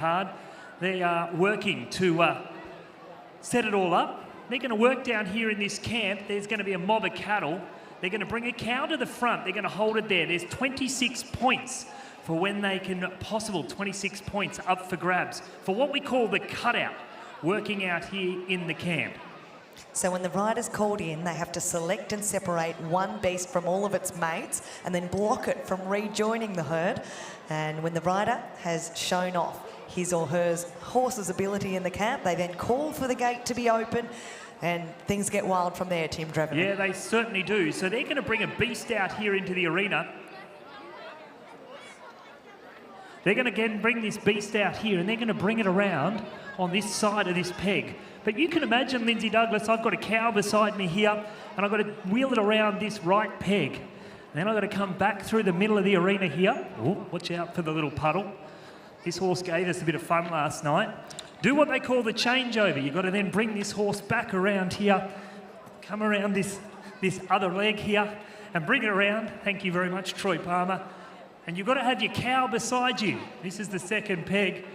hard. They are working to set it all up. They're going to work down here in this camp. There's going to be a mob of cattle. They're going to bring a cow to the front. They're going to hold it there. There's 26 points for when they can possible, 26 points up for grabs for what we call the cutout, working out here in the camp. So when the rider's called in, they have to select and separate one beast from all of its mates and then block it from rejoining the herd. And when the rider has shown off his or her horse's ability in the camp, they then call for the gate to be open, and things get wild from there, Tim Draven. Yeah, they certainly do. So they're going to bring a beast out here into the arena. They're going to again bring this beast out here, and they're going to bring it around on this side of this peg. But you can imagine, Lindsay Douglas, I've got a cow beside me here, and I've got to wheel it around this right peg. And then I've got to come back through the middle of the arena here. Oh, watch out for the little puddle. This horse gave us a bit of fun last night. Do what they call the changeover. You've got to then bring this horse back around here, come around this other leg here, and bring it around. Thank you very much, Troy Palmer. And you've got to have your cow beside you. This is the second peg.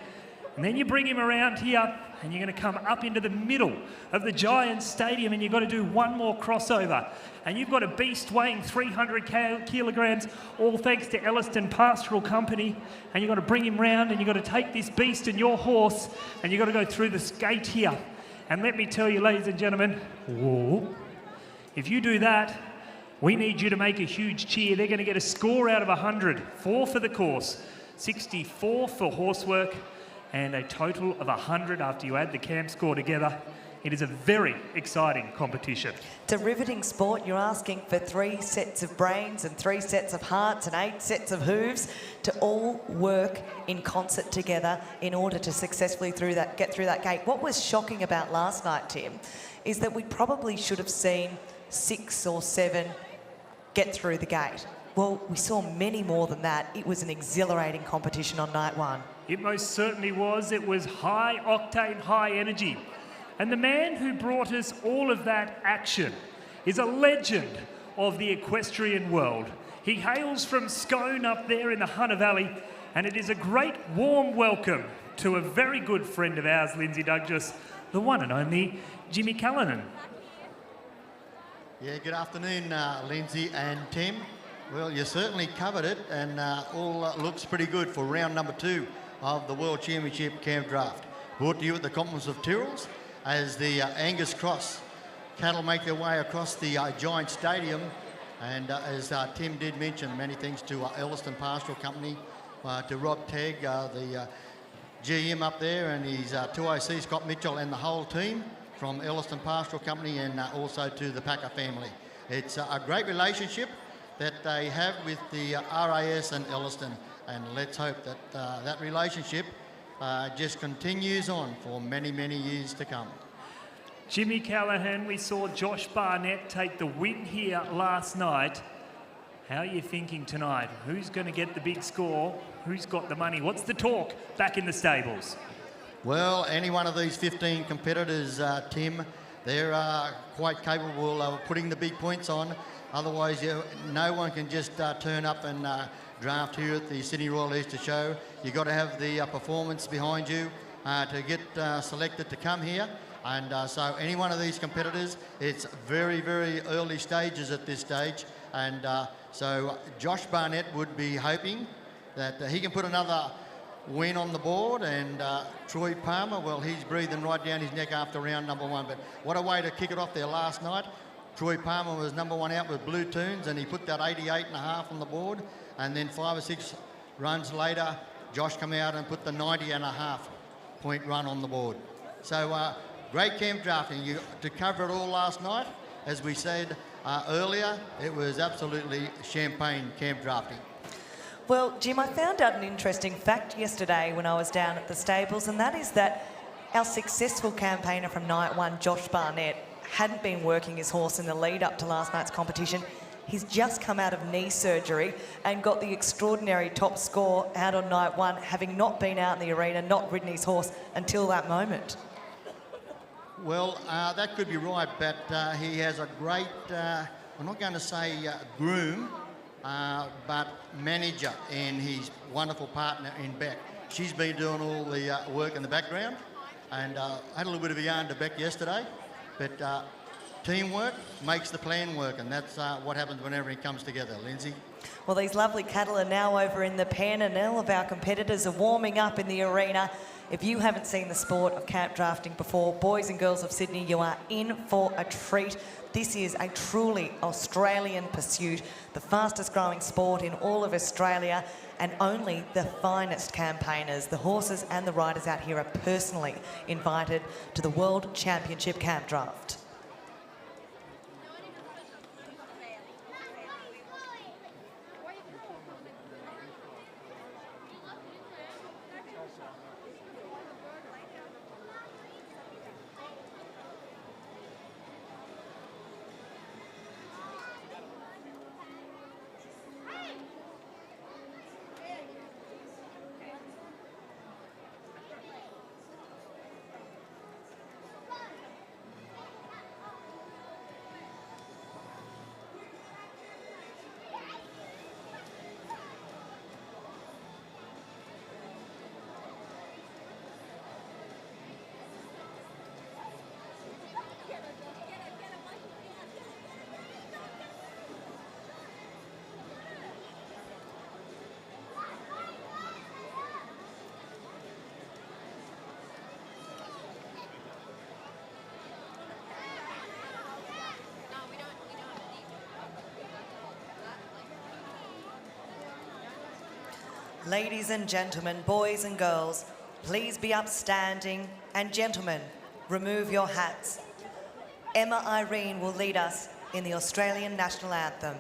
And then you bring him around here, and you're going to come up into the middle of the Giants Stadium, and you've got to do one more crossover. And you've got a beast weighing 300 kilograms, all thanks to Ellerston Pastoral Company. And you've got to bring him round, and you've got to take this beast and your horse, and you've got to go through the gate here. And let me tell you, ladies and gentlemen, whoa, if you do that, we need you to make a huge cheer. They're going to get a score out of 100. 4 for the course, 64 for horsework, and a total of 100 after you add the camp score together. It is a very exciting competition. It's a riveting sport. You're asking for 3 sets of brains and 3 sets of hearts and 8 sets of hooves to all work in concert together in order to successfully get through that gate. What was shocking about last night, Tim, is that we probably should have seen 6 or 7 get through the gate. Well, we saw many more than that. It was an exhilarating competition on night one. It most certainly was. It was high octane, high energy. And the man who brought us all of that action is a legend of the equestrian world. He hails from Scone up there in the Hunter Valley, and it is a great warm welcome to a very good friend of ours, Lindsay Douglas, the one and only Jimmy Callanan. Yeah, good afternoon, Lindsay and Tim. Well, you certainly covered it, and all looks pretty good for round number 2 of the World Championship Campdraft. Brought to you at the compliments of Tyrrells as the Angus Cross cattle make their way across the Giant Stadium. And as Tim did mention, many thanks to Ellerston Pastoral Company, to Rob Tagg, the GM up there, and his 2IC, Scott Mitchell, and the whole team from Ellerston Pastoral Company, and also to the Packer family. It's a great relationship that they have with the RAS and Ellerston, and let's hope that that relationship just continues on for many, many years to come. Jimmy Callahan, we saw Josh Barnett take the win here last night. How are you thinking tonight? Who's going to get the big score? Who's got the money? What's the talk back in the stables? Well, any one of these 15 competitors, Tim, they're quite capable of putting the big points on. Otherwise, no one can just turn up and draft here at the Sydney Royal Easter Show. You've got to have the performance behind you to get selected to come here. And so any one of these competitors, it's very, very early stages at this stage. And so Josh Barnett would be hoping that he can put another win on the board, and Troy Palmer, well, he's breathing right down his neck after round number 1. But what a way to kick it off there last night. Troy Palmer was number 1 out with Blue Tunes, and he put that 88.5 on the board. And then 5 or 6 runs later, Josh came out and put the 90.5 point run on the board. So great camp drafting. To cover it all last night, as we said earlier, it was absolutely champagne camp drafting. Well, Jim, I found out an interesting fact yesterday when I was down at the stables, and that is that our successful campaigner from night 1, Josh Barnett, hadn't been working his horse in the lead up to last night's competition. He's just come out of knee surgery and got the extraordinary top score out on night 1, having not been out in the arena, not ridden his horse until that moment. Well, that could be right, but he has a great, I'm not going to say groom, but manager and his wonderful partner in Beck. she's been doing all the work in the background, and I had a little bit of a yarn to Beck yesterday, but teamwork makes the plan work, and that's what happens when everything comes together. Lindsay? Well, these lovely cattle are now over in the pen, and all of our competitors are warming up in the arena. If you haven't seen the sport of camp drafting before, boys and girls of Sydney, you are in for a treat. This is a truly Australian pursuit, the fastest growing sport in all of Australia, and only the finest campaigners, the horses and the riders out here, are personally invited to the World Championship Campdraft. Ladies and gentlemen, boys and girls, please be upstanding, and gentlemen, remove your hats. Emma Irene will lead us in the Australian National Anthem.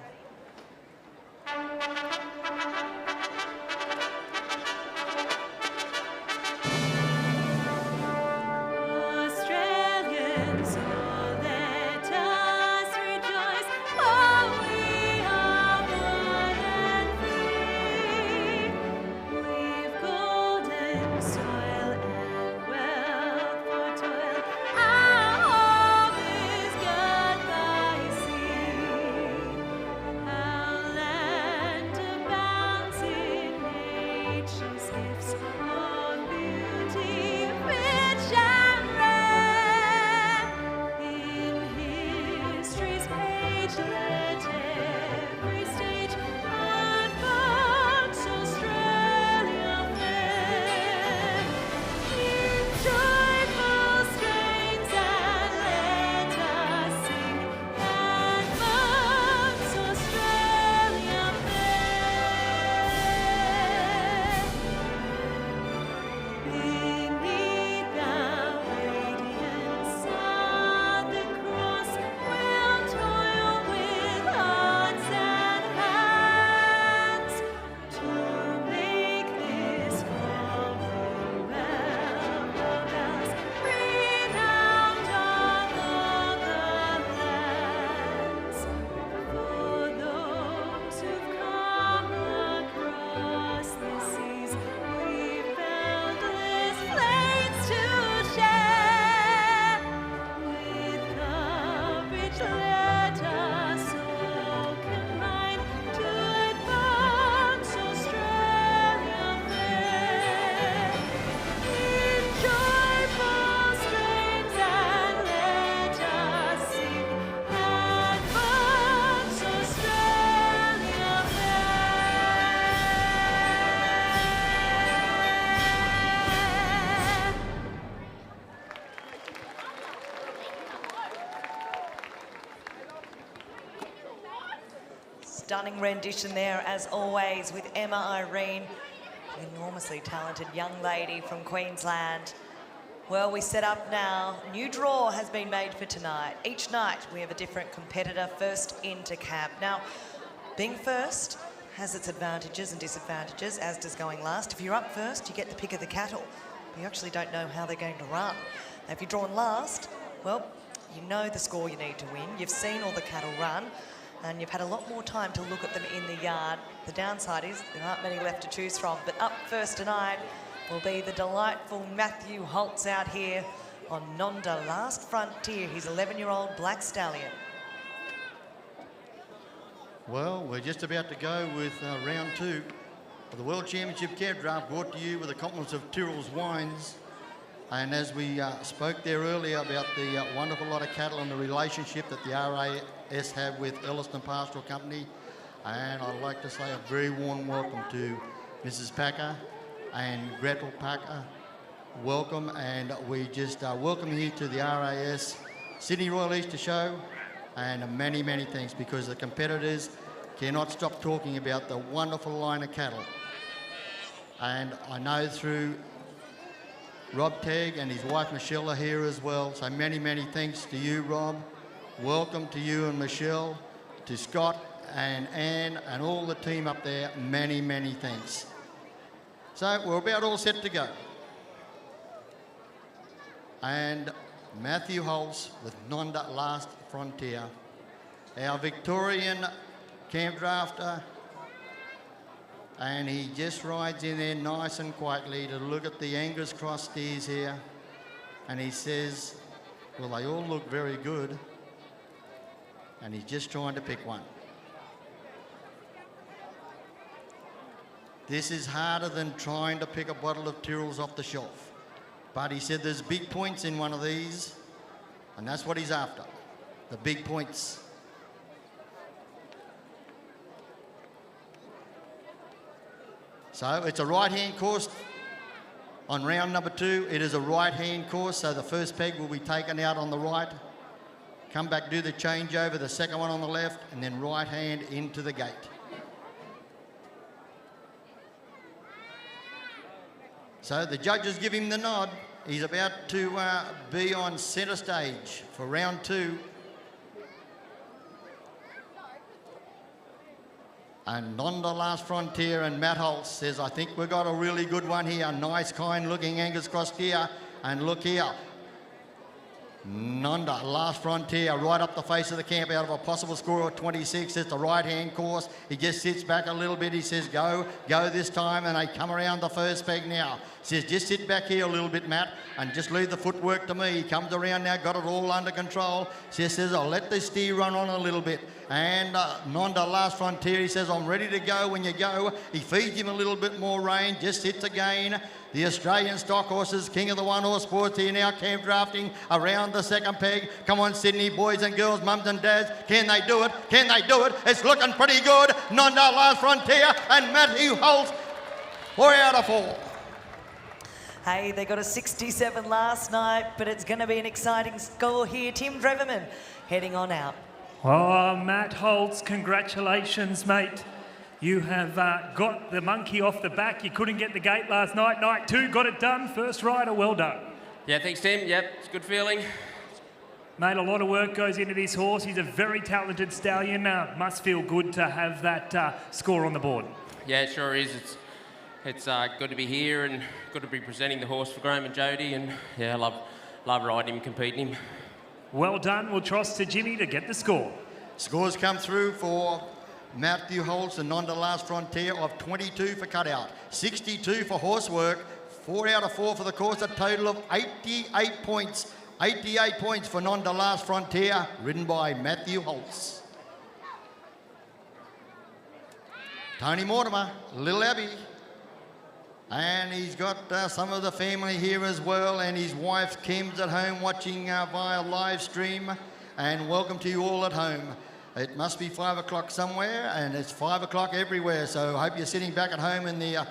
Stunning rendition there, as always, with Emma Irene, an enormously talented young lady from Queensland. Well, we set up now. New draw has been made for tonight. Each night we have a different competitor first into camp. Now, being first has its advantages and disadvantages, as does going last. If you're up first, you get the pick of the cattle. But you actually don't know how they're going to run. Now, if you're drawn last, well, you know the score you need to win. You've seen all the cattle run, and you've had a lot more time to look at them in the yard. The downside is there aren't many left to choose from, but up first tonight will be the delightful Matthew Holtz out here on Nonda Last Frontier, his 11-year-old black stallion. Well, we're just about to go with round two of the World Championship Campdraft, brought to you with the compliments of Tyrrell's Wines. And as we spoke there earlier about the wonderful lot of cattle and the relationship that the RAS have with Ellerston Pastoral Company, and I'd like to say a very warm welcome to Mrs. Packer and Gretel Packer. Welcome, and we just welcome you to the RAS Sydney Royal Easter Show, and many, many thanks, because the competitors cannot stop talking about the wonderful line of cattle. And I know through Rob Tagg and his wife Michelle are here as well, so many, many thanks to you, Rob. Welcome to you and Michelle, to Scott and Anne and all the team up there, many, many thanks. So we're about all set to go. And Matthew Holtz with Nonda Last Frontier, our Victorian camp drafter, and he just rides in there nice and quietly to look at the Angus Cross steers here, and he says, well, they all look very good, and he's just trying to pick one. This is harder than trying to pick a bottle of Tyrrell's off the shelf, but he said there's big points in one of these, and that's what he's after, the big points. So it's a right-hand course on round number 2. It is a right-hand course, so the first peg will be taken out on the right. Come back, do the changeover, the second one on the left, and then right hand into the gate. So the judges give him the nod. He's about to be on centre stage for round 2. And Nonda Last Frontier and Matt Holtz says, I think we've got a really good one here. Nice, kind-looking Angus Cross steer. And look here. Nonda Last Frontier right up the face of the camp out of a possible score of 26. It's a right-hand course. He just sits back a little bit. He says, go this time. And they come around the first peg now. Says, just sit back here a little bit, Matt, and just leave the footwork to me. He comes around now, got it all under control. Says, I'll let the steer run on a little bit. And Nonda Last Frontier, he says, I'm ready to go when you go. He feeds him a little bit more rein, just sits again. The Australian stock horses, king of the one-horse sports here now, camp drafting around the second peg. Come on, Sydney, boys and girls, mums and dads. Can they do it? Can they do it? It's looking pretty good. Nonda Last Frontier and Matthew Holtz, 4 out of 4. Hey, they got a 67 last night, but it's going to be an exciting score here. Tim Dreverman heading on out. Oh, Matt Holtz, congratulations, mate. You have got the monkey off the back. You couldn't get the gate last night. Night 2, got it done. First rider, well done. Yeah, thanks, Tim. Yep, it's a good feeling. Mate, a lot of work goes into this horse. He's a very talented stallion. Must feel good to have that score on the board. Yeah, it sure is. It's good to be here and good to be presenting the horse for Graham and Jody. And yeah, I love riding him, competing him. Well done. We'll toss to Jimmy to get the score. Scores come through for Matthew Holtz and Nonda Last Frontier of 22 for cutout, 62 for horsework, 4 out of 4 for the course, a total of 88 points. 88 points for Nonda Last Frontier, ridden by Matthew Holtz. Tony Mortimer, Little Abbey. And he's got some of the family here as well, and his wife Kim's at home watching via live stream. And welcome to you all at home. It must be 5 o'clock somewhere, and it's 5 o'clock everywhere. So I hope you're sitting back at home in the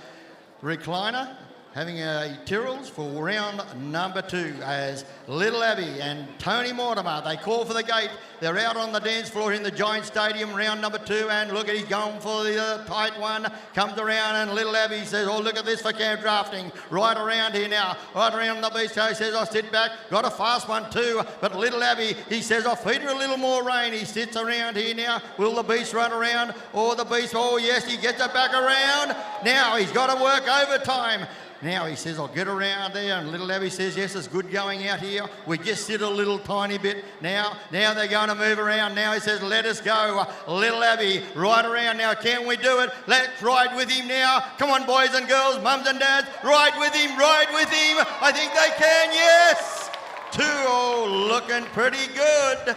recliner, having a Tyrrell's for round number 2 as Little Abbey and Tony Mortimer. They call for the gate. They're out on the dance floor in the Giant Stadium, round number 2, and look at, he's going for the tight one. Comes around, and Little Abbey says, oh, look at this for camp drafting. Right around here now, right around the beast. He says, I'll sit back. Got a fast one too, but Little Abbey, he says, I'll feed her a little more rain. He sits around here now. Will the beast run around? Or the beast, oh yes, he gets it back around. Now he's got to work overtime. Now he says, I'll get around there, and Little Abbey says, yes, it's good going out here. We just sit a little tiny bit. Now they're going to move around. Now he says, let us go. Little Abbey, right around now. Can we do it? Let's ride with him now. Come on, boys and girls, mums and dads, ride with him, ride with him. I think they can, yes. 2 looking pretty good.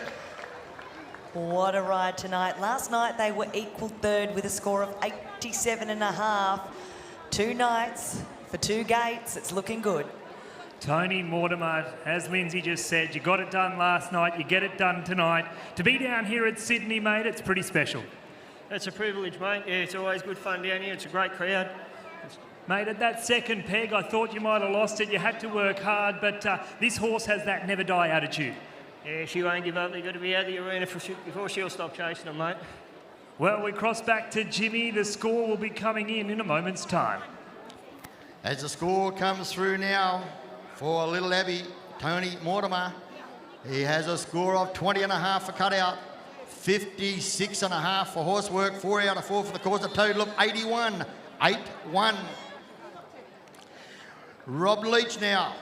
What a ride tonight. Last night they were equal third with a score of 87.5. 2 nights for 2 gates. It's looking good. Tony Mortimer, as Lindsay just said, you got it done last night, you get it done tonight. To be down here at Sydney, mate, it's pretty special. It's a privilege, mate. Yeah, it's always good fun down here. It's a great crowd. Mate, at that second peg, I thought you might have lost it. You had to work hard, but this horse has that never die attitude. Yeah, she won't give up. They've got to be out of the arena before she'll stop chasing them, mate. Well, we cross back to Jimmy. The score will be coming in a moment's time. As the score comes through now for Little Abbey, Tony Mortimer, he has a score of 20.5 for cutout, 56.5 for horsework, 4 out of 4 for the course, a total of 81. 8-1. Rob Leach now,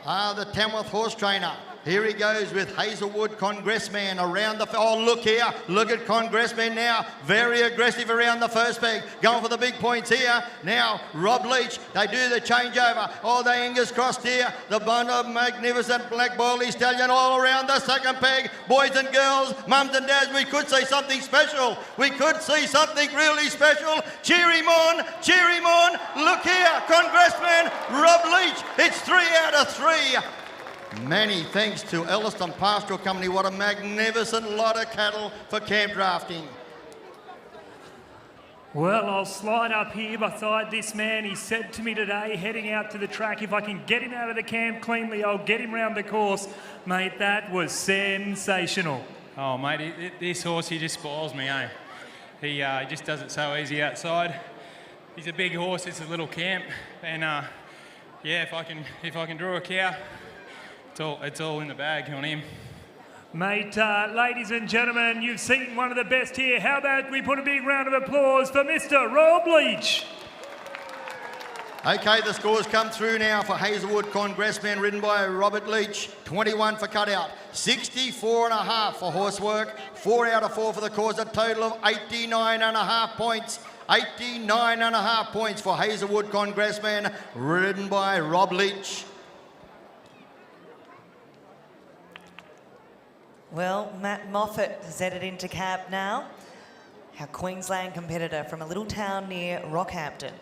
the Tamworth horse trainer. Here he goes with Hazelwood Congressman around the... Oh, look here. Look at Congressman now. Very aggressive around the first peg. Going for the big points here. Now, Rob Leach. They do the changeover. Oh, the Angus crossed here. The magnificent Black Boilie Stallion all around the second peg. Boys and girls, mums and dads, we could see something special. We could see something really special. Cheer him on. Cheer him on. Look here. Congressman Rob Leach. It's 3 out of 3. Many thanks to Ellerston Pastoral Company. What a magnificent lot of cattle for campdrafting. Well, I'll slide up here beside this man. He said to me today, heading out to the track, if I can get him out of the camp cleanly, I'll get him round the course. Mate, that was sensational. Oh, mate, this horse, he just spoils me, eh? He just does it so easy outside. He's a big horse, it's a little camp. And, yeah, if I can draw a cow, it's all in the bag on him. Mate, ladies and gentlemen, you've seen one of the best here. How about we put a big round of applause for Mr. Rob Leach? Okay, the scores come through now for Hazelwood Congressman, ridden by Robert Leach. 21 for cutout, 64.5 for horsework, 4 out of 4 for the course, a total of 89.5 points. 89.5 points for Hazelwood Congressman, ridden by Rob Leach. Well, Matt Moffat has headed into camp now. Our Queensland competitor from a little town near Rockhampton.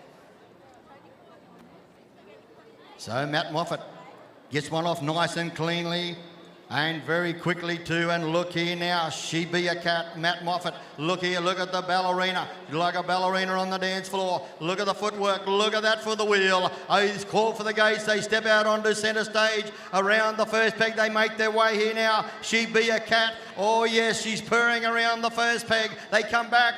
So Matt Moffat gets one off nice and cleanly and very quickly too. And look here now, She Be a Cat, Matt Moffat. Look here, look at the ballerina. Like a ballerina on the dance floor. Look at the footwork, look at that for the wheel. Oh, he's called for the gates. They step out onto centre stage. Around the first peg, they make their way here now. She Be a Cat. Oh yes, she's purring around the first peg. They come back.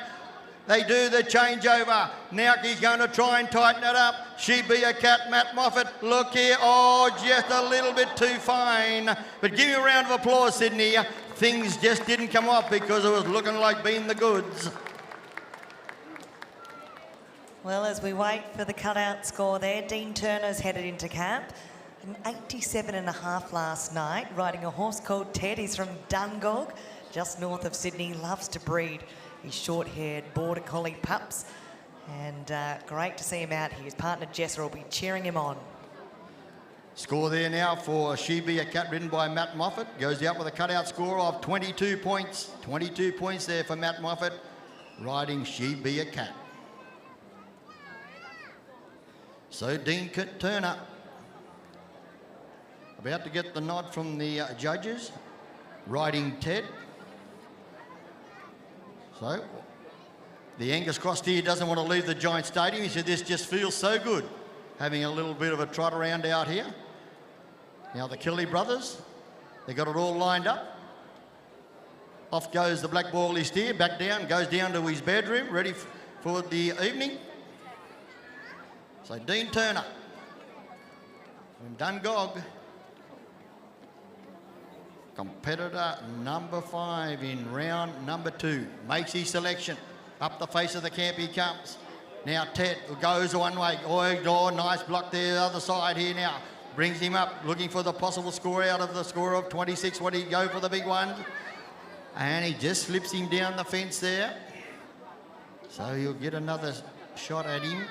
They do the changeover. Now he's going to try and tighten it up. She Be a Cat, Matt Moffat. Look here. Oh, just a little bit too fine. But give me a round of applause, Sydney. Things just didn't come off because it was looking like being the goods. Well, as we wait for the cutout score there, Dean Turner's headed into camp. An 87.5 last night, riding a horse called Ted. He's from Dungog, just north of Sydney. Loves to breed his short-haired border collie pups, and great to see him out here. His partner Jessa will be cheering him on. Score there now for She Be a Cat, ridden by Matt Moffat. Goes out with a cutout score of 22 points. 22 points there for Matt Moffat, riding She Be a Cat. So Dean Turner about to get the nod from the judges, riding Ted. So, the Angus crossed here doesn't want to leave the Giant Stadium. He said, this just feels so good, having a little bit of a trot around out here. Now the Kelly brothers, they got it all lined up. Off goes the Black Boilie steer, back down, goes down to his bedroom, ready for the evening. So Dean Turner from Dungog, competitor number 5 in round number 2. Makes his selection. Up the face of the camp he comes. Now Ted goes one way. Oh, nice block there, the other side here now. Brings him up, looking for the possible score out of the score of 26. What do you go for the big one? And he just slips him down the fence there. So he'll get another shot at him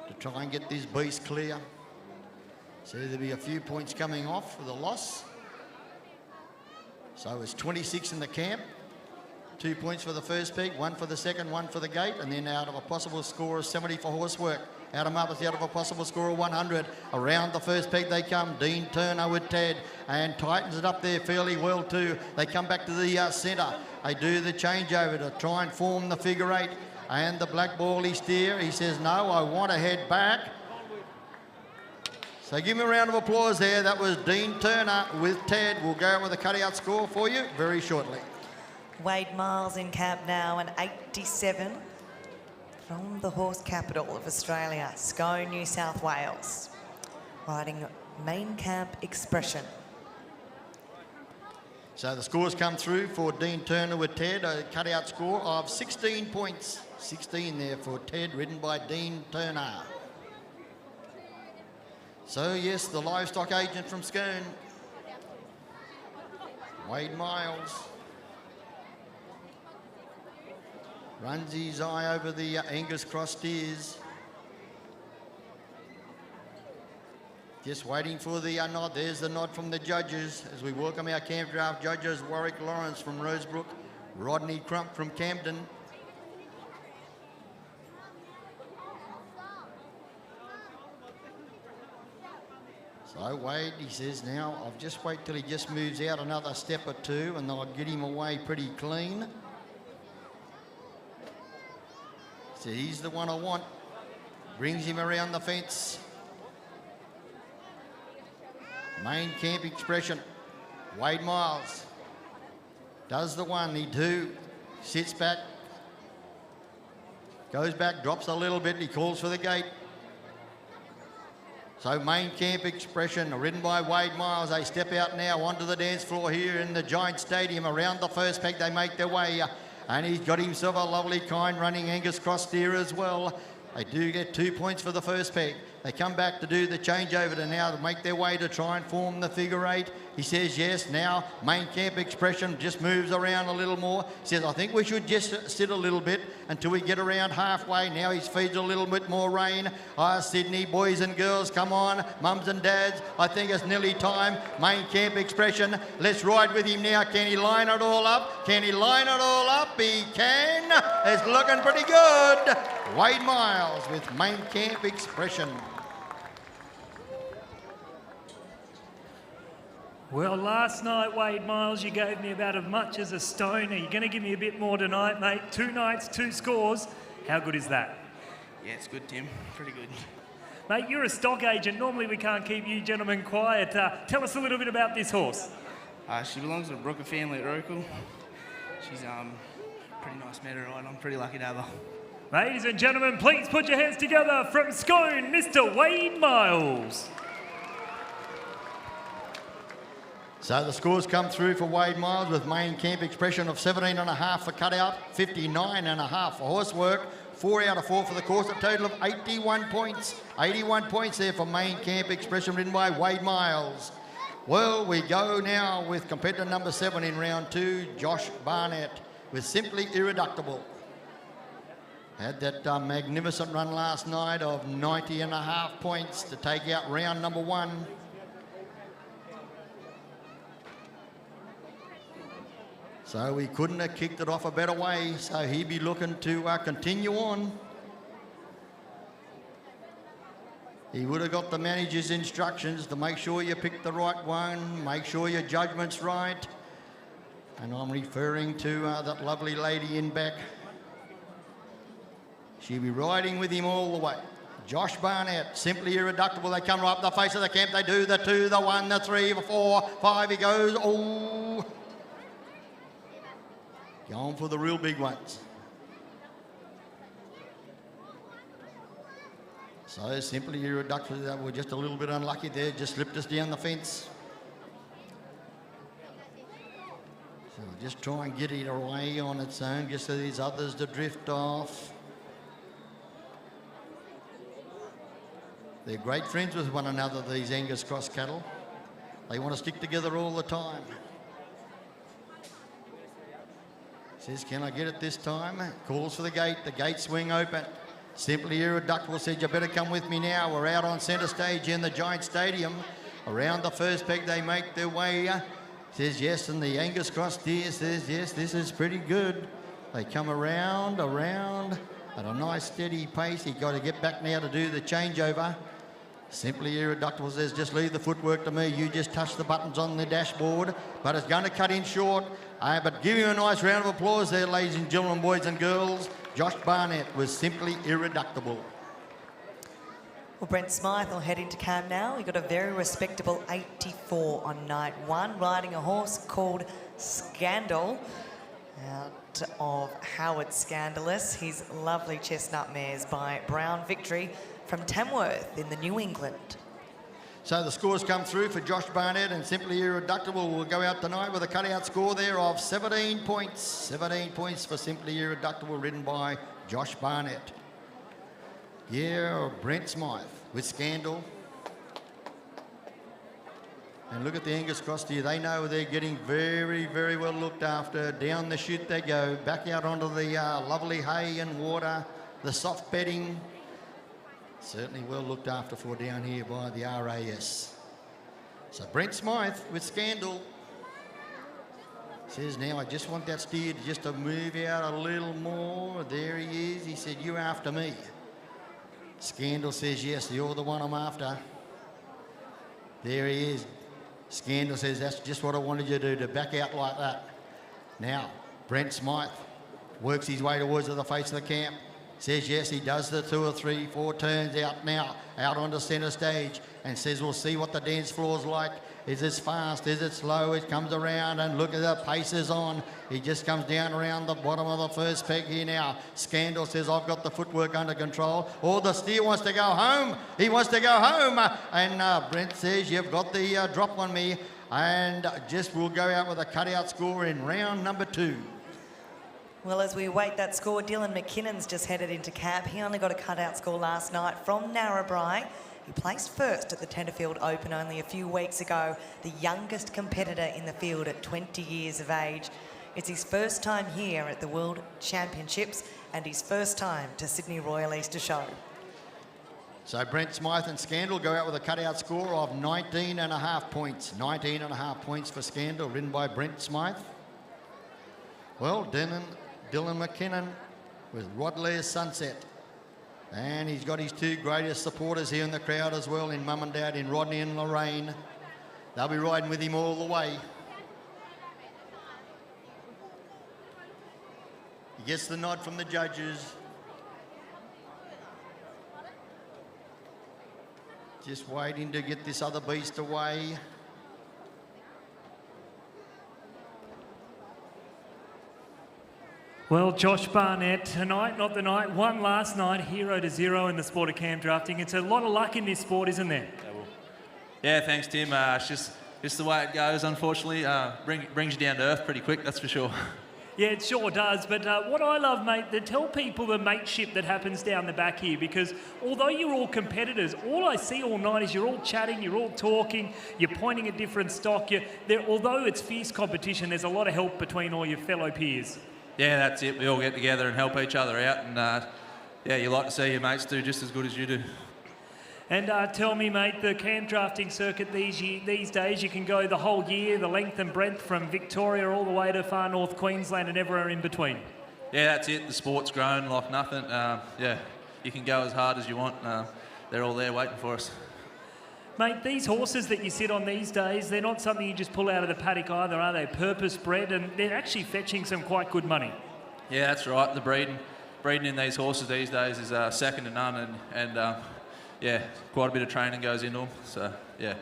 to try and get this beast clear. So there'll be a few points coming off for the loss. So it's 26 in the camp, 2 points for the first peg, 1 for the second, 1 for the gate, and then out of a possible score of 70 for horsework. Adam up is out of a possible score of 100. Around the first peg they come. Dean Turner with Ted and tightens it up there fairly well too. They come back to the centre. They do the changeover to try and form the figure 8. And the black bally steer, he says, no, I want to head back. So give me a round of applause there. That was Dean Turner with Ted. We'll go with a cut-out score for you very shortly. Wade Miles in camp now, an 87 from the horse capital of Australia, Scone, New South Wales, riding Main Camp Expression. So the scores come through for Dean Turner with Ted, a cut-out score of 16 points. 16 there for Ted, ridden by Dean Turner. So yes, the livestock agent from Scone, Wade Miles, runs his eye over the Angus Cross steers. Just waiting for the nod. There's the nod from the judges as we welcome our camp draft judges, Warwick Lawrence from Rosebrook, Rodney Crump from Camden. So Wade, he says now, I'll just wait till he just moves out another step or two and I'll get him away pretty clean. So he's the one I want. Brings him around the fence. Main Camp Expression. Wade Miles does the one, he two, sits back, goes back, drops a little bit, he calls for the gate. So Main Camp Expression, ridden by Wade Miles. They step out now onto the dance floor here in the Giant Stadium. Around the first peg, they make their way. And he's got himself a lovely kind running Angus Cross steer as well. They do get 2 points for the first peg. They come back to do the changeover to now to make their way to try and form the figure 8. He says yes. Now Main Camp Expression just moves around a little more. He says, I think we should just sit a little bit until we get around halfway. Now he feeds a little bit more rain. Sydney, boys and girls, come on. Mums and dads, I think it's nearly time. Main Camp Expression, let's ride with him now. Can he line it all up? Can he line it all up? He can. It's looking pretty good. Wade Miles with Main Camp Expression. Well, last night, Wade Miles, you gave me about as much as a stone. Are you going to give me a bit more tonight, mate? 2 nights, 2 scores. How good is that? Yeah, it's good, Tim. Pretty good. Mate, you're a stock agent. Normally we can't keep you gentlemen quiet. Tell us a little bit about this horse. She belongs to the Brooker family at Rokel. She's pretty nice mare to ride. I'm pretty lucky to have her. Ladies and gentlemen, please put your hands together from Scone, Mr. Wade Miles. So the scores come through for Wade Miles with Main Camp Expression of 17.5 for cutout, 59.5 for horsework, 4 out of 4 for the course, a total of 81 points. 81 points there for Main Camp Expression, ridden by Wade Miles. Well, we go now with competitor number 7 in round 2, Josh Barnett, with Simply Irreductible. Had that magnificent run last night of 90.5 points to take out round number 1. So we couldn't have kicked it off a better way, so he'd be looking to continue on. He would have got the manager's instructions to make sure you pick the right one, make sure your judgment's right. And I'm referring to that lovely lady in back. She'll be riding with him all the way. Josh Barnett, Simply Irreductible. They come right up the face of the camp. They do the 2, the 1, the 3, the 4, 5. He goes, oh. Going for the real big ones. So Simply Irreductible, we're just a little bit unlucky there, just slipped us down the fence. So we'll just try and get it away on its own, just so these others to drift off. They're great friends with one another, these Angus Cross cattle. They want to stick together all the time. Says, can I get it this time? Calls for the gate swing open. Simply Irreductible said, you better come with me now. We're out on centre stage in the Giant Stadium. Around the first peg, they make their way. Says yes, and the Angus Cross steer says, yes, this is pretty good. They come around, At a nice steady pace, he's got to get back now to do the changeover. Simply Irreductible says, just leave the footwork to me. You just touch the buttons on the dashboard. But it's going to cut in short. But give him a nice round of applause there, ladies and gentlemen, boys and girls. Josh Barnett was Simply Irreductible. Well, Brent Smythe will head into camp now. He got a very respectable 84 on night one, riding a horse called Scandal, out of Howard Scandalous. His lovely chestnut mares by Brown Victory from Tamworth in the New England. So the scores come through for Josh Barnett, and Simply Irreductible will go out tonight with a cutout score there of 17 points. 17 points for Simply Irreductible, ridden by Josh Barnett. Yeah, Brent Smythe with Scandal. And look at the Angus Cross here. They know they're getting very, very well looked after. Down the chute they go, back out onto the lovely hay and water, the soft bedding. Certainly well looked after for down here by the RAS. So Brent Smythe with Scandal says, now I just want that steer just to move out a little more. There he is. He said, you after me. Scandal says, yes, you're the one I'm after. There he is. Scandal says, that's just what I wanted you to do, to back out like that. Now, Brent Smythe works his way towards the face of the camp. Says, yes, he does the 2 or 3, 4 turns out now, out onto centre stage, and says, we'll see what the dance floor's like. Is it fast? Is it slow? It comes around, and look at the paces on. He just comes down around the bottom of the first peg here now. Scandal says, I've got the footwork under control. Or the steer wants to go home. He wants to go home. And Brent says, you've got the drop on me. And just we'll go out with a cutout score in round number 2. Well, as we await that score, Dylan McKinnon's just headed into camp. He only got a cutout score last night from Narrabri. He placed first at the Tenterfield Open only a few weeks ago, the youngest competitor in the field at 20 years of age. It's his first time here at the World Championships and his first time to Sydney Royal Easter Show. So Brent Smythe and Scandal go out with a cutout score of 19.5 points. 19.5 points for Scandal, ridden by Brent Smythe. Well, Dylan McKinnon with Rodley's Sunset. And he's got his 2 greatest supporters here in the crowd as well, in Mum and Dad, in Rodney and Lorraine. They'll be riding with him all the way. He gets the nod from the judges. Just waiting to get this other beast away. Well, Josh Barnett, tonight, not the night, won last night, 0-0 in the sport of campdrafting. It's a lot of luck in this sport, isn't there? Yeah, thanks, Tim. It's just the way it goes, unfortunately. Brings you down to earth pretty quick, that's for sure. Yeah, it sure does. But what I love, mate, to tell people the mateship that happens down the back here, because although you're all competitors, all I see all night is you're all chatting, you're all talking, you're pointing at different stock. Although it's fierce competition, there's a lot of help between all your fellow peers. Yeah, that's it. We all get together and help each other out. And, yeah, you like to see your mates do just as good as you do. And tell me, mate, the campdrafting circuit these days, you can go the whole year, the length and breadth from Victoria all the way to far north Queensland and everywhere in between. Yeah, that's it. The sport's grown like nothing. Yeah, you can go as hard as you want. They're all there waiting for us. Mate, these horses that you sit on these days, they're not something you just pull out of the paddock either, are they? Purpose-bred, and they're actually fetching some quite good money. Yeah, that's right. The breeding in these horses these days is second to none, and yeah, quite a bit of training goes into them, so yeah.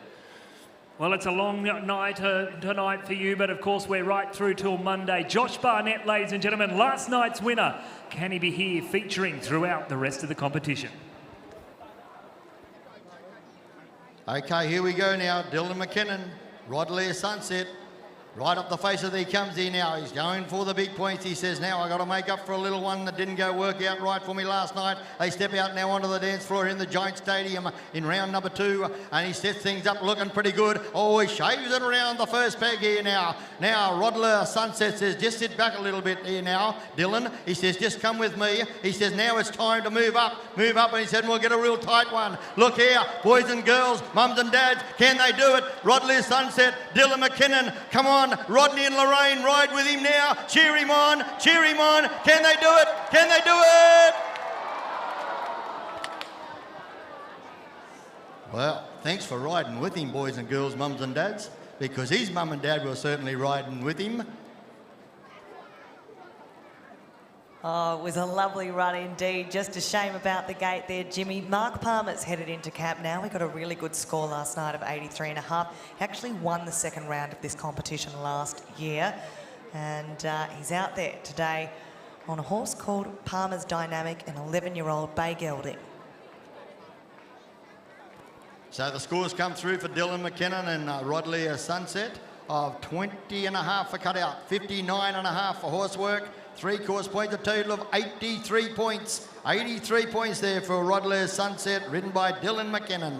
Well, it's a long night tonight for you, but of course we're right through till Monday. Josh Barnett, ladies and gentlemen, last night's winner. Can he be here featuring throughout the rest of the competition? Okay, here we go now. Dylan McKinnon, Rodley Sunset. Right up the face of he comes here now. He's going for the big points. He says, now I got to make up for a little one that didn't go work out right for me last night. They step out now onto the dance floor in the Giant Stadium in round number 2, and he sets things up looking pretty good. Oh, he shaves it around the first peg here now. Now, Rodler Sunset says, just sit back a little bit here now, Dylan. He says, just come with me. He says, now it's time to move up, and he said, we'll get a real tight one. Look here, boys and girls, mums and dads, can they do it? Rodler Sunset, Dylan McKinnon, come on. Rodney and Lorraine ride with him now. Cheer him on. Can they do it? Can they do it? Well, thanks for riding with him, boys and girls, mums and dads, because his mum and dad were certainly riding with him. Oh, it was a lovely run indeed. Just a shame about the gate there, Jimmy. Mark Palmer's headed into camp now. We got a really good score last night of 83.5. He actually won the second round of this competition last year. And he's out there today on a horse called Palmer's Dynamic, an 11-year-old bay gelding. So the scores come through for Dylan McKinnon and Rodley Sunset of 20.5 for cutout, 59.5 for horsework, 3 course points, a total of 83 points. 83 points there for Rodley Sunset, ridden by Dylan McKinnon.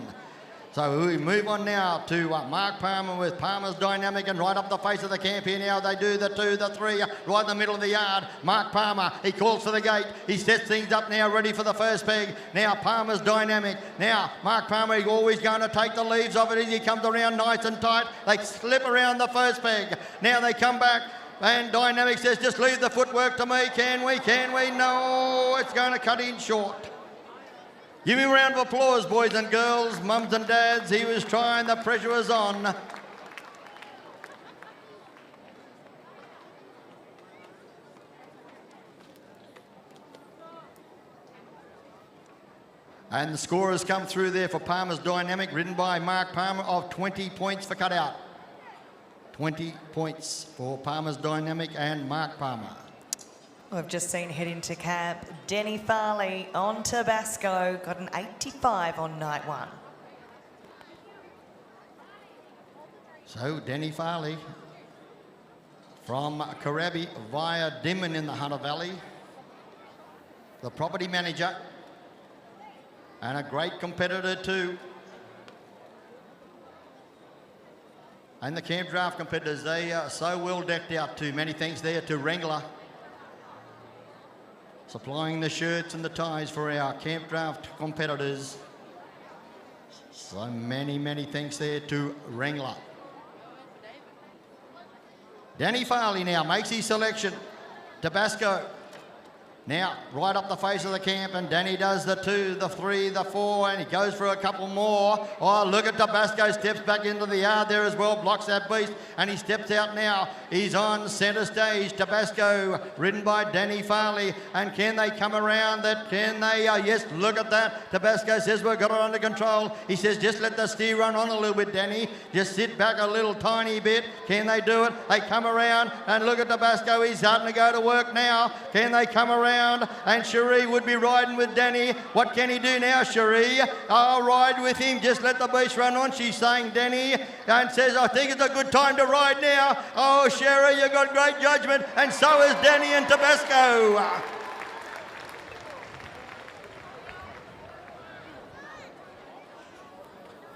So we move on now to Mark Palmer with Palmer's Dynamic, and right up the face of the camp here now they do the 2, the 3, right in the middle of the yard. Mark Palmer, he calls for the gate. He sets things up now, ready for the first peg. Now Palmer's Dynamic. Now Mark Palmer, he's always going to take the leaves of it as he comes around nice and tight. They slip around the first peg. Now they come back. And Dynamic says, just leave the footwork to me. Can we? Can we? No, it's going to cut in short. Give him a round of applause, boys and girls, mums and dads. He was trying, the pressure was on. And the score has come through there for Palmer's Dynamic, ridden by Mark Palmer, of 20 points for cutout. 20 points for Palmer's Dynamic and Mark Palmer. We've just seen head into camp, Denny Farley on Tabasco, got an 85 on night 1. So Denny Farley from Karabi via Dimon in the Hunter Valley, the property manager, and a great competitor too. And the camp draft competitors, they are so well decked out too. Many thanks there to Wrangler, supplying the shirts and the ties for our camp draft competitors. So many thanks there to Wrangler. Danny Farley now makes his selection. Tabasco. Now, right up the face of the camp, and Danny does the 2, the 3, the 4, and he goes for a couple more. Oh, look at Tabasco, steps back into the yard there as well, blocks that beast, and he steps out now. He's on centre stage. Tabasco, ridden by Danny Farley, and can they come around that? Can they? Yes, look at that. Tabasco says, we've got it under control. He says, just let the steer run on a little bit, Danny. Just sit back a little tiny bit. Can they do it? They come around, and look at Tabasco. He's starting to go to work now. Can they come around? And Cherie would be riding with Danny. What can he do now, Cherie? I'll ride with him. Just let the beast run on, she's saying, Danny, and says, I think it's a good time to ride now. Oh, Cherie, you've got great judgment, and so is Danny and Tabasco.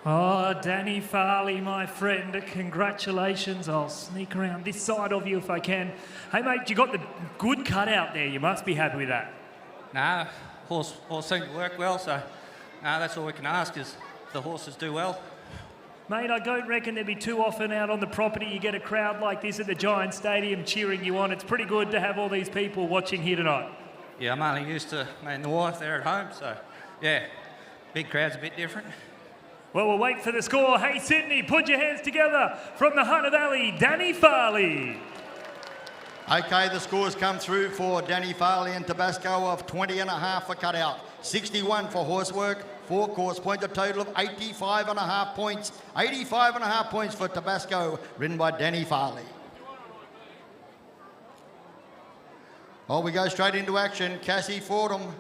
Oh, Danny Farley, my friend, congratulations. I'll sneak around this side of you if I can. Hey, mate, you got the good cut out there. You must be happy with that. Nah, horse seemed to work well, so that's all we can ask is the horses do well. Mate, I don't reckon there'd be too often out on the property you get a crowd like this at the Giant Stadium cheering you on. It's pretty good to have all these people watching here tonight. Yeah, I'm only used to me and the wife there at home, so yeah, big crowd's a bit different. Well, we'll wait for the score. Hey, Sydney, put your hands together from the Hunter Valley, Danny Farley. Okay, the scores come through for Danny Farley and Tabasco of 20.5 for cutout, 61 for horsework, 4 course points, a total of 85.5 points. 85.5 points for Tabasco, ridden by Danny Farley. Oh, we go straight into action. Cassie Fordham,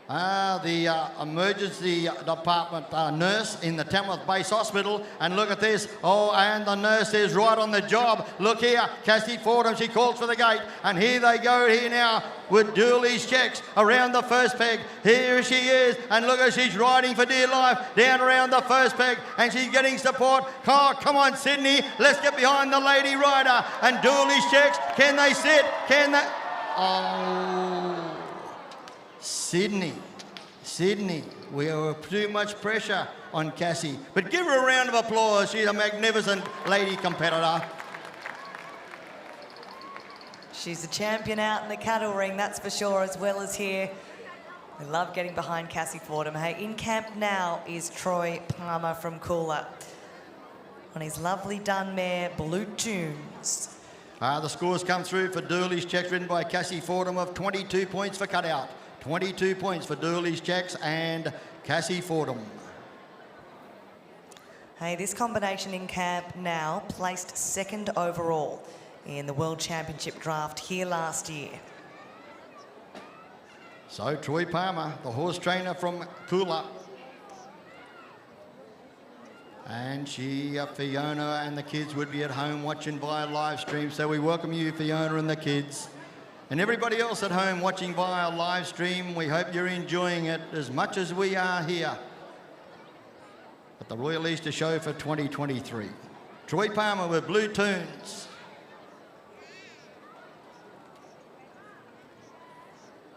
the emergency department nurse in the Tamworth Base Hospital, and look at this. Oh, and the nurse is right on the job. Look here, Cassie Fordham, she calls for the gate, and here they go here now with Dooley's checks around the first peg. Here she is, and look at, she's riding for dear life down around the first peg, and she's getting support. Oh, come on, Sydney, let's get behind the lady rider. And Dooley's checks, can they sit? Can they? Oh, Sydney, we have too much pressure on Cassie. But give her a round of applause. She's a magnificent lady competitor. She's a champion out in the cattle ring, that's for sure, as well as here We love getting behind Cassie Fordham. Hey, in camp now is Troy Palmer from Coolah on his lovely dun mare, Blue Tunes. The scores come through for Dooley's Checks, ridden by Cassie Fordham, of 22 points for Cutout. 22 points for Dooley's Checks and Cassie Fordham. Hey, this combination in camp now placed second overall in the World Championship draft here last year. So Troy Palmer, the horse trainer from Coolah. And Fiona and the kids would be at home watching via live stream. So we welcome you, Fiona and the kids. And everybody else at home watching via live stream, we hope you're enjoying it as much as we are here at the Royal Easter Show for 2023. Troy Palmer with Blue Tunes.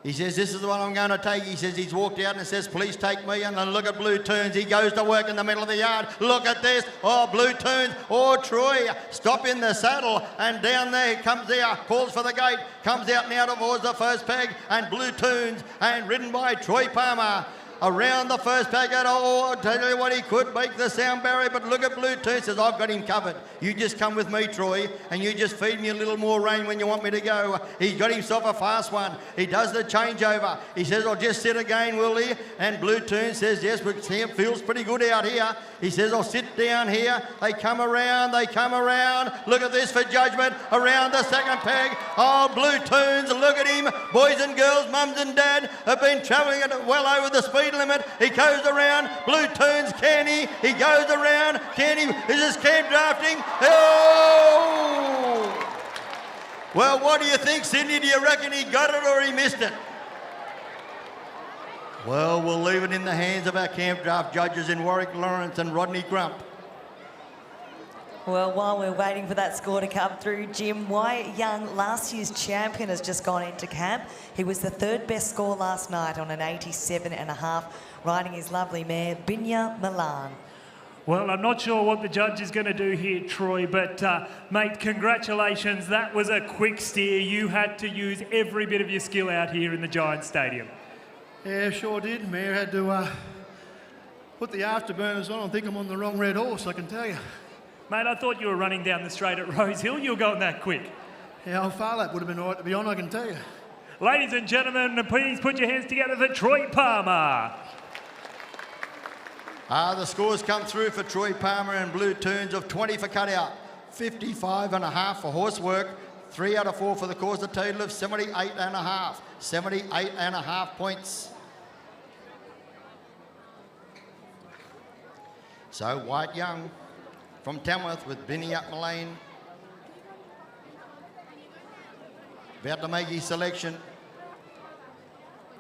He says, this is the one I'm going to take. He says he's walked out and says, please take me. And then look at Blue Tunes. He goes to work in the middle of the yard. Look at this. Oh, Blue Tunes. Oh, Troy. Stop in the saddle. And down there comes there. Calls for the gate. Comes out now towards the first peg. And Blue Tunes. And ridden by Troy Palmer. Around the first packet, oh, I'll tell you what, he could make the sound barrier, but look at Blue Tunes, says, I've got him covered. You just come with me, Troy, and you just feed me a little more rain when you want me to go. He's got himself a fast one. He does the changeover. He says, I'll just sit again, will he? And Blue Tunes says, yes, but it feels pretty good out here. He says, I'll sit down here. They come around, they come around. Look at this for judgment, around the second peg. Oh, Blue Tunes, look at him. Boys and girls, mums and dad have been travelling at well over the speed limit. He goes around. Blue Tunes, can he? He goes around. Can he? Is this Campdrafting? Oh! Well, what do you think, Sydney? Do you reckon he got it or he missed it? Well, we'll leave it in the hands of our camp draft judges in Warwick Lawrence and Rodney Crump. Well, while we're waiting for that score to come through, Jim, Wyatt Young, last year's champion, has just gone into camp. He was the third best score last night on an 87.5, riding his lovely mare, Binya Milan. Well, I'm not sure what the judge is going to do here, Troy, but, mate, congratulations. That was a quick steer. You had to use every bit of your skill out here in the Giant Stadium. Yeah, sure did. Mare had to put the afterburners on. I think I'm on the wrong red horse, I can tell you. Mate, I thought you were running down the straight at Rose Hill. You were going that quick. Yeah, how far that would have been all right to be on, I can tell you. Ladies and gentlemen, please put your hands together for Troy Palmer. The scores come through for Troy Palmer and Blue Tunes of 20 for Cutout, 55.5 for Horsework, 3 out of 4 for the course, a total of 78.5. 78.5 points. So Wyatt Young from Tamworth with Benny up Malane. About to make his selection.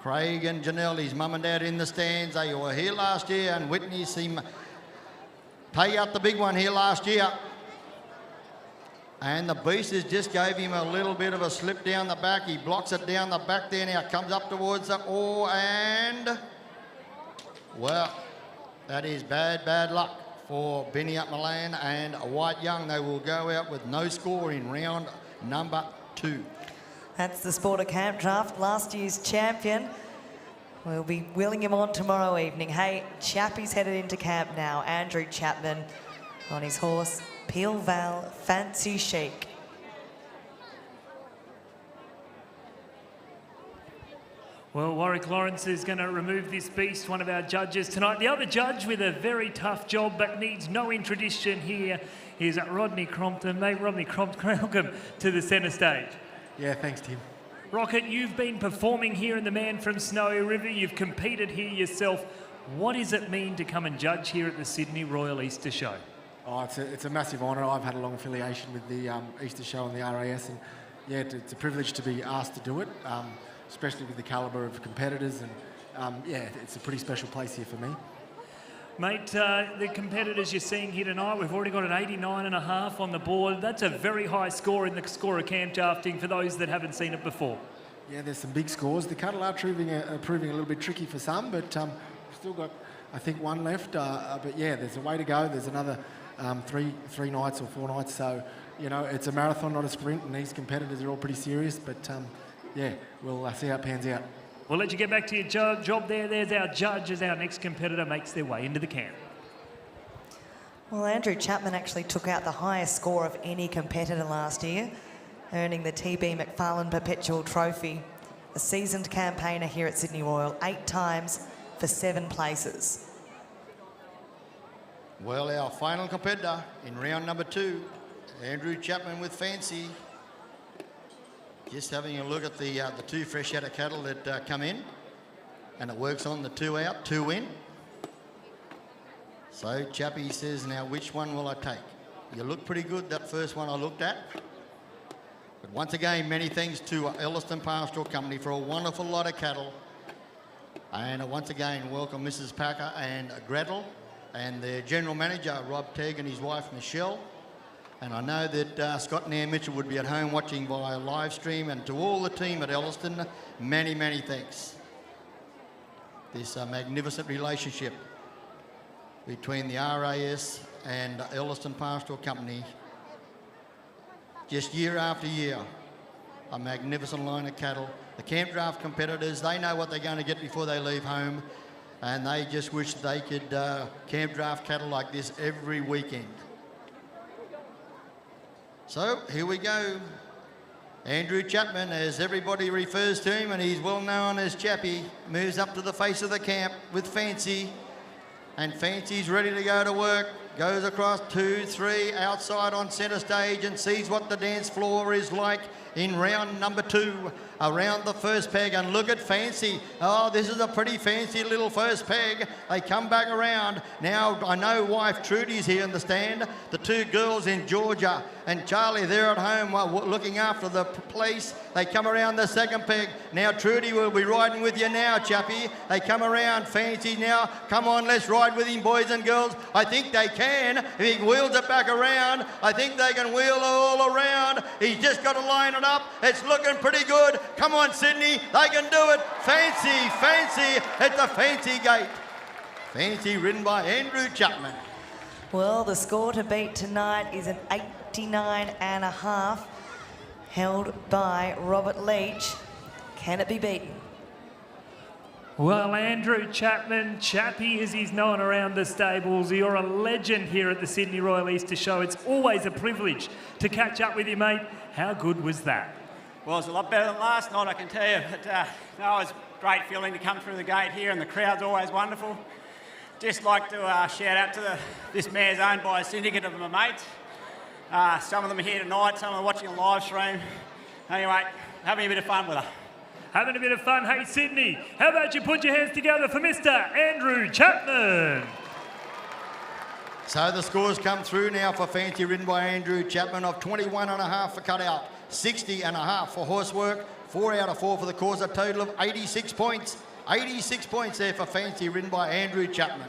Craig and Janelle, his mum and dad in the stands. They were here last year and witnessed him pay out the big one here last year. And the Beasters just gave him a little bit of a slip down the back. He blocks it down the back there now, comes up towards the, oh, and, well, that is bad luck for Benny up Milan and Wyatt Young. They will go out with no score in round number 2. That's the Sport of Camp Draft, last year's champion. We'll be wheeling him on tomorrow evening. Hey, Chappie's headed into camp now. Andrew Chapman on his horse, Peel Val Fancy Chic. Well, Warwick Lawrence is going to remove this beast, one of our judges tonight. The other judge with a very tough job but needs no introduction here is Rodney Crompton. Mate, Rodney Crompton, welcome to the centre stage. Yeah, thanks, Tim. Rocket, you've been performing here in the Man from Snowy River. You've competed here yourself. What does it mean to come and judge here at the Sydney Royal Easter Show? Oh, it's a massive honour. I've had a long affiliation with the Easter Show and the RAS, and yeah, it's a privilege to be asked to do it, especially with the calibre of competitors, and yeah, it's a pretty special place here for me. Mate, the competitors you're seeing here tonight, we've already got an 89.5 on the board. That's a very high score in the score of Campdrafting for those that haven't seen it before. Yeah, there's some big scores. The Cattle are proving a little bit tricky for some, but we've still got, I think, one left. But yeah, there's a way to go. There's another three nights or 4 nights. So, you know, it's a marathon, not a sprint, and these competitors are all pretty serious. But yeah, we'll see how it pans out. We'll let you get back to your job there. There's our judge as our next competitor makes their way into the camp. Well, Andrew Chapman actually took out the highest score of any competitor last year, earning the TB McFarlane Perpetual Trophy. A seasoned campaigner here at Sydney Royal, 8 times for 7 places. Well, our final competitor in round number 2, Andrew Chapman with Fancy. Just having a look at the 2 fresh out of cattle that come in, and it works on the 2 out, 2 in. So Chappie says, now which one will I take? You look pretty good, that first one I looked at. But once again, many thanks to Ellerston Pastoral Company for a wonderful lot of cattle. And once again, welcome Mrs. Packer and Gretel and their general manager, Rob Tegg, and his wife, Michelle. And I know that Scott and Ann Mitchell would be at home watching via live stream. And to all the team at Ellerston, many, many thanks. This magnificent relationship between the RAS and Ellerston Pastoral Company, just year after year, a magnificent line of cattle. The camp draft competitors, they know what they're going to get before they leave home, and they just wish they could camp draft cattle like this every weekend. So here we go. Andrew Chapman, as everybody refers to him, and he's well known as Chappie, moves up to the face of the camp with Fancy. And Fancy's ready to go to work. Goes across 2, 3, outside on centre stage and sees what the dance floor is like in round number 2, around the first peg. And look at Fancy. Oh, this is a pretty fancy little first peg. They come back around. Now, I know wife Trudy's here in the stand. The 2 girls in Georgia and Charlie, they're at home looking after the place. They come around the second peg. Now, Trudy will be riding with you now, Chappie. They come around. Fancy now. Come on, let's ride with him, boys and girls. I think they can. If he wheels it back around, I think they can wheel it all around. He's just got to line it up. It's looking pretty good. Come on, Sydney. They can do it. Fancy, Fancy at the Fancy gate. Fancy ridden by Andrew Chapman. Well, the score to beat tonight is an 89.5, held by Robert Leach. Can it be beaten? Well, Andrew Chapman, Chappie as he's known around the stables, you're a legend here at the Sydney Royal Easter Show. It's always a privilege to catch up with you, mate. How good was that? Well, it was a lot better than last night, I can tell you. But, no, it was a great feeling to come through the gate here, and the crowd's always wonderful. Just like to shout out to this mare's owned by a syndicate of my mates. Some of them are here tonight, some of them are watching a live stream. Anyway, having a bit of fun with her. Having a bit of fun. Hey, Sydney, how about you put your hands together for Mr. Andrew Chapman? So the scores come through now for Fancy, ridden by Andrew Chapman, of 21.5 for cutout, 60.5 for horsework, 4 out of 4 for the cause, a total of 86 points. 86 points there for Fancy, ridden by Andrew Chapman.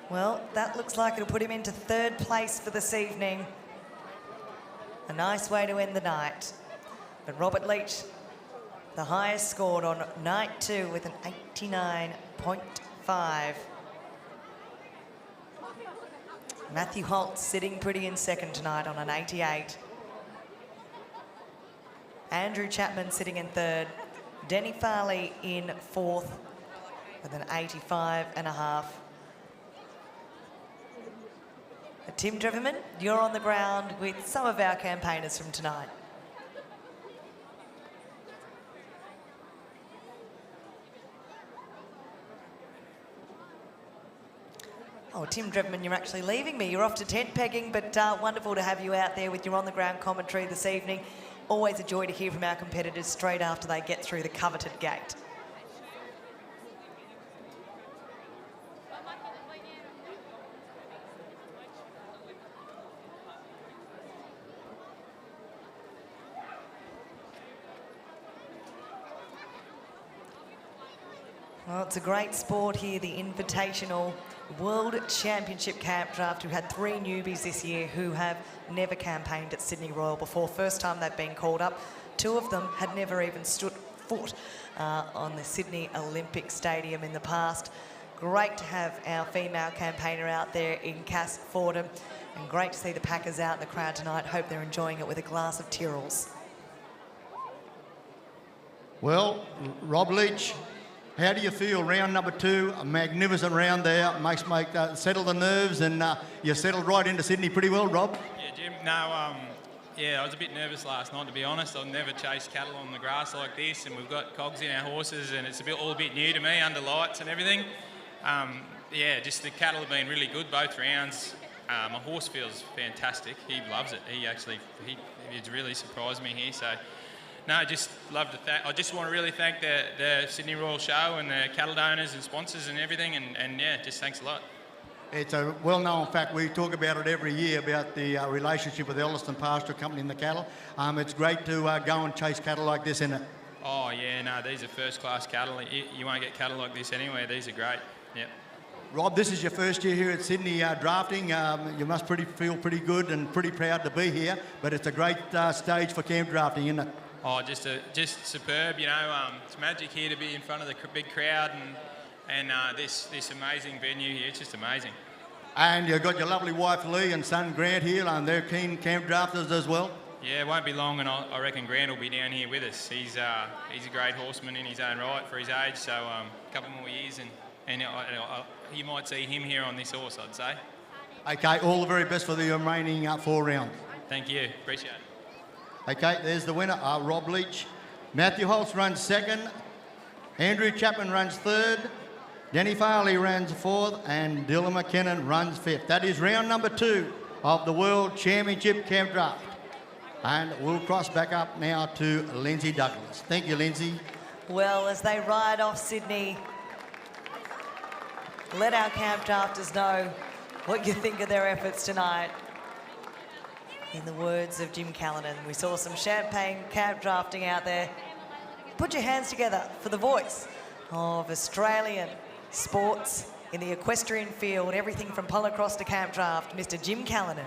Well, that looks like it'll put him into 3rd place for this evening. A nice way to end the night. But Robert Leach, the highest scored on night 2 with an 89.5. Matthew Holt sitting pretty in 2nd tonight on an 88. Andrew Chapman sitting in 3rd. Denny Farley in 4th with an 85.5. Tim Dreverman, you're on the ground with some of our campaigners from tonight. Oh, Tim Dreverman, you're actually leaving me. You're off to tent pegging, but wonderful to have you out there with your on-the-ground commentary this evening. Always a joy to hear from our competitors straight after they get through the coveted gate. Well, it's a great sport here, the Invitational World Championship Campdraft, who had 3 newbies this year who have never campaigned at Sydney Royal before. First time they've been called up. 2 of them had never even stood foot on the Sydney Olympic Stadium in the past. Great to have our female campaigner out there in Cass Fordham, and great to see the Packers out in the crowd tonight. Hope they're enjoying it with a glass of Tyrrell's. Well, Rob Leach, how do you feel? Round number 2, a magnificent round there. Settle the nerves, and you settled right into Sydney pretty well, Rob. Yeah, Jim. No, yeah, I was a bit nervous last night, to be honest. I've never chased cattle on the grass like this, and we've got cogs in our horses, and it's all a bit new to me under lights and everything. Yeah, just the cattle have been really good both rounds. My horse feels fantastic. He loves it. He's really surprised me here. So, no, I just love to I just want to really thank the Sydney Royal Show and the cattle donors and sponsors and everything. And yeah, just thanks a lot. It's a well-known fact. We talk about it every year about the relationship with Ellerston Pastoral Company and the cattle. It's great to go and chase cattle like this, isn't it? Oh yeah, no, these are first-class cattle. You won't get cattle like this anywhere. These are great. Yep. Rob, this is your first year here at Sydney drafting. You must feel pretty good and pretty proud to be here. But it's a great stage for camp drafting, isn't it? Oh, just superb. You know, it's magic here to be in front of the big crowd and this amazing venue here. It's just amazing. And you've got your lovely wife Lee and son Grant here, and they're keen camp drafters as well. Yeah, it won't be long, and I reckon Grant will be down here with us. He's a great horseman in his own right for his age. So a couple more years, and you might see him here on this horse, I'd say. Okay, all the very best for the remaining 4 rounds. Thank you, appreciate it. Okay, there's the winner, Rob Leach. Matthew Holtz runs 2nd. Andrew Chapman runs 3rd. Danny Farley runs 4th, and Dylan McKinnon runs 5th. That is round number 2 of the World Championship Campdraft. And we'll cross back up now to Lindsay Douglas. Thank you, Lindsay. Well, as they ride off Sydney, let our camp drafters know what you think of their efforts tonight. In the words of Jim Callanan, we saw some champagne camp drafting out there. Put your hands together for the voice of Australian sports in the equestrian field, everything from polocross to camp draft, Mr. Jim Callanan.